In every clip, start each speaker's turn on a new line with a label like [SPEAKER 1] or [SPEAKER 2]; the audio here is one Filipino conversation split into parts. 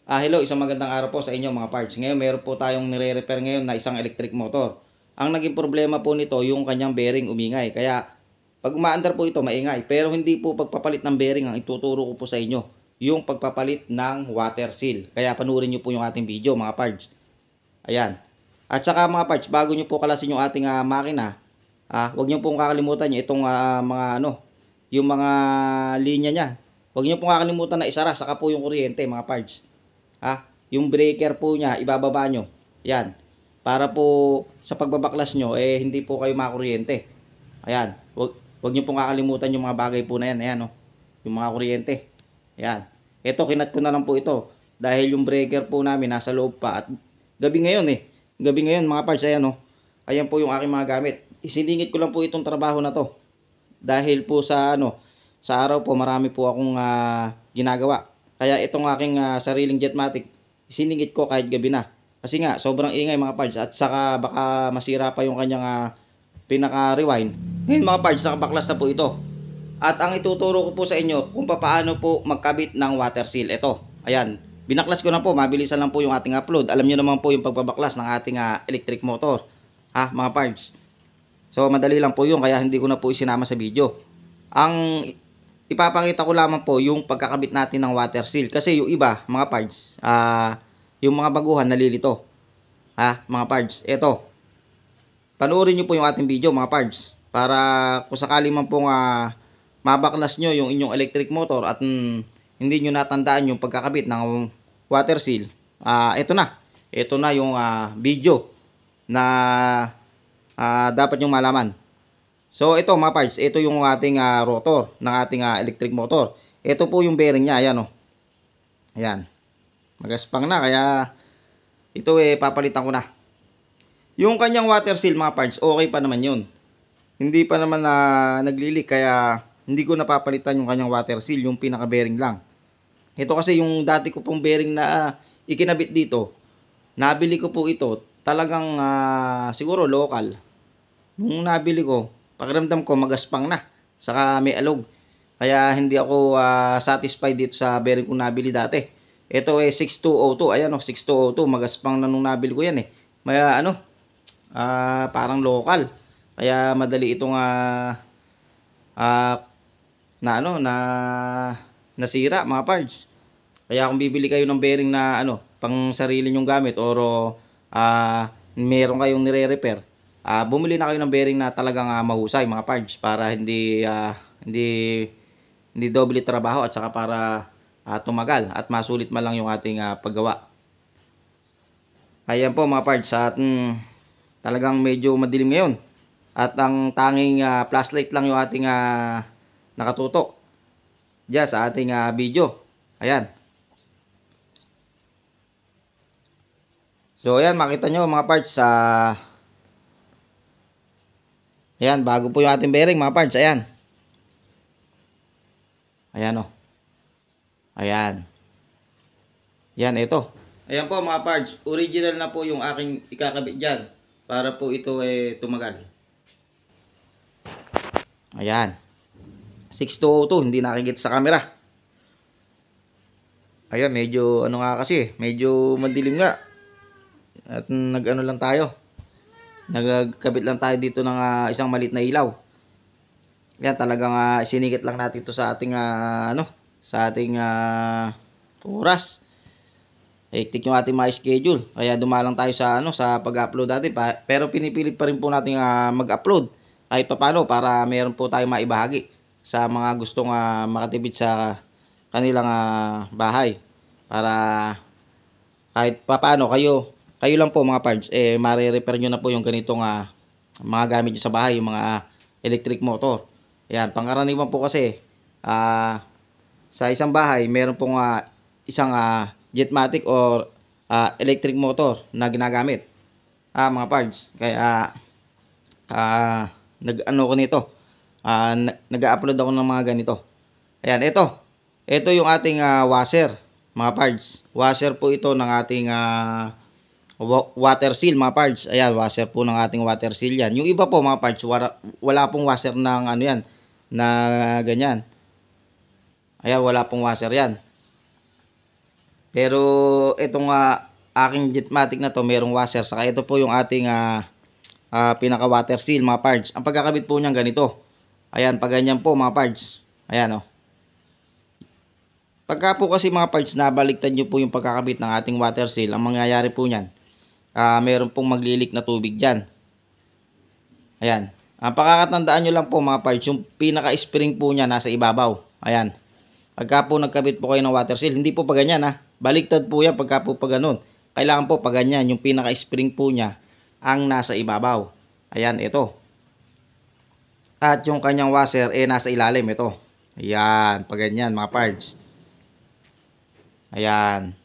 [SPEAKER 1] Hello, isang magandang araw po sa inyo mga parts. Ngayon, meron po tayong nire-repair ngayon na isang electric motor. Ang naging problema po nito, yung kanyang bearing umingay. Kaya, pag umaandar po ito, maingay. Pero hindi po pagpapalit ng bearing ang ituturo ko po sa inyo. Yung pagpapalit ng water seal. Kaya panurin nyo po yung ating video mga parts. Ayan. At saka mga parts, bago nyo po kalasin yung ating makina, huwag nyo pong kakalimutan nyo itong yung mga linya niya. Huwag nyo pong kakalimutan na isara, saka po yung kuryente mga parts. Yung breaker po niya, ibababa nyo. Yan. Para po sa pagbabaklas nyo, hindi po kayo makuryente. Ayan. Huwag nyo pong kakalimutan yung mga bagay po na yan. Ayan, oh. Yung mga kuryente. Ayan. Ito, kinat ko na lang po ito. Dahil yung breaker po namin nasa loob pa. At gabi ngayon Gabi ngayon mga parts. Ayan, oh. Ayan po yung aking mga gamit. Isiningit ko lang po itong trabaho na to. Dahil po sa araw po marami po akong ginagawa. Kaya itong aking sariling Jetmatic, siningit ko kahit gabi na. Kasi nga, sobrang ingay mga parts. At saka baka masira pa yung kanyang pinaka-rewind. Ngayon mga parts, nakabaklas na po ito. At ang ituturo ko po sa inyo kung paano po magkabit ng water seal. Ito, ayan. Binaklas ko na po, mabilisan lang po yung ating upload. Alam nyo naman po yung pagbabaklas ng ating electric motor. Mga parts. So, madali lang po yun, kaya hindi ko na po isinama sa video. Ang ipapakita ko lamang po yung pagkakabit natin ng water seal. Kasi yung iba, mga parts, yung mga baguhan nalilito. Mga parts, eto. Panoorin nyo po yung ating video, mga parts. Para kung sakali man pong mabaklas nyo yung inyong electric motor at hindi nyo natandaan yung pagkakabit ng water seal. Ito na. Ito na yung video na dapat nyo malaman. So ito mga parts, ito yung ating rotor ng ating electric motor. Ito po yung bearing niya, ayan oh. Ayan. Magaspang na kaya ito papalitan ko na. Yung kanyang water seal mga parts, okay pa naman yun. Hindi pa naman naglilik kaya hindi ko napapalitan yung kanyang water seal, yung pinaka bearing lang. Ito kasi yung dati ko pong bearing na ikinabit dito. Nabili ko po ito, talagang siguro local. Nung nabili ko, pakiramdam ko magaspang na. Saka may alog. Kaya hindi ako satisfied dito sa bearing kong nabili dati. Ito 6202. Ayan 6202. Magaspang na nung nabili ko yan May parang local. Kaya madali itong nasira mga parts. Kaya kung bibili kayo ng bearing na pang sarili nyong gamit or meron kayong nire-repair, bumili na kayo ng bearing na talagang mahusay mga parts para hindi doble trabaho at saka para tumagal at masulit man lang yung ating paggawa. Ayan po mga parts, at talagang medyo madilim ngayon at ang tanging flashlight lang yung ating nakatutok diyan sa ating video. Ayan. So ayan, makita nyo mga parts ayan, bago po yung ating bearing mga parts. Ayan. Ayan o. Ayan. Yan, ito. Ayan po mga parts. Original na po yung aking ikakabit dyan. Para po ito tumagal. Ayan. 6202. Hindi nakikita sa camera. Ayan, medyo nga kasi. Medyo madilim nga. At nag-ano lang tayo. Nagkabit lang tayo dito ng isang maliit na ilaw. Yan, talagang sinikit lang natin ito sa ating sa ating oras. Hektik yung ating mga schedule. Kaya dumalang tayo sa pag-upload natin. Pero pinipilit pa rin po natin mag-upload kahit papaano para meron po tayong maibahagi sa mga gustong makatipid sa kanilang bahay. Para kahit papaano kayo lang po mga parts mare-repair nyo na po yung ganitong mga gamit nyo sa bahay, yung mga electric motor. Ayan, pangkaraniwan po kasi sa isang bahay meron pong isang Jetmatic or electric motor na ginagamit mga parts. Kaya nag-ano ko nito, nag-upload ako ng mga ganito. Ayan, ito yung ating washer mga parts. Washer po ito ng ating water seal mga parts. Ayan, washer po ng ating water seal yan. Yung iba po mga parts, wala pong washer ng yan na ganyan. Ayan, wala pong washer yan. Pero itong aking Jetmatic na to, merong washer. Saka ito po yung ating pinaka water seal mga parts. Ang pagkakabit po niyan ganito. Ayan, pag ganyan po mga parts. Ayan Pagka po kasi mga parts nabaliktad nyo po yung pagkakabit ng ating water seal, ang mangyayari po niyan, meron pong maglilik na tubig dyan. Ayan. Ang pakakatandaan nyo lang po mga parts, yung pinaka-spring po niya nasa ibabaw. Ayan. Pagka po nagkabit po kayo ng water seal, hindi po pa ganyan Baliktad po yan pagka po pa ganun. Kailangan po pa ganyan, yung pinaka-spring po niya ang nasa ibabaw. Ayan, ito. At yung kanyang washer nasa ilalim, ito. Ayan, pag ganyan mga parts. Ayan.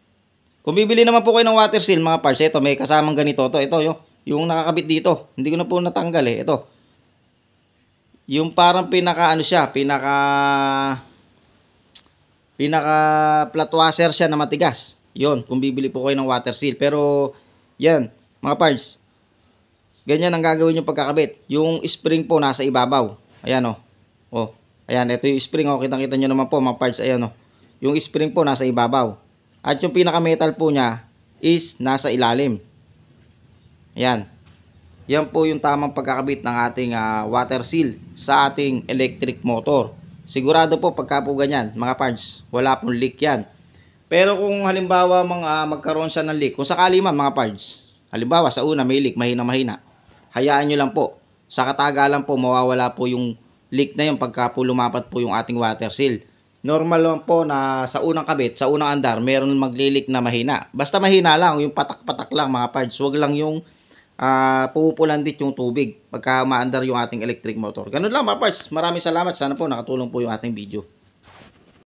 [SPEAKER 1] Kung bibili naman po kayo ng water seal mga parts, ito may kasamang ganito to. Ito yung nakakabit dito. Hindi ko na po natanggal Ito. Yung parang pinaka flat washer siya na matigas. 'Yon, kung bibili po kayo ng water seal. Pero yan, mga parts. Ganyan ang gagawin yung pagkakabit. Yung spring po nasa ibabaw. Ayan Ayan, ito yung spring Kitang-kita nyo naman po mga parts. Ayan Yung spring po nasa ibabaw. At yung pinaka-metal po niya is nasa ilalim. Ayan. Yan po yung tamang pagkakabit ng ating water seal sa ating electric motor. Sigurado po pagka po ganyan, mga parts, wala pong leak yan. Pero kung halimbawa magkaroon siya ng leak, kung sakali man mga parts, halimbawa sa una may leak, mahina, hayaan nyo lang po. Sa katagalan po, mawawala po yung leak na yun pagka po lumapat po yung ating water seal. Normal lang po na sa unang kabit, sa unang andar, meron maglilik na mahina. Basta mahina lang, yung patak-patak lang mga parts. Huwag lang yung pupulandit yung tubig pagka maandar yung ating electric motor. Ganun lang mga parts. Maraming salamat. Sana po nakatulong po yung ating video.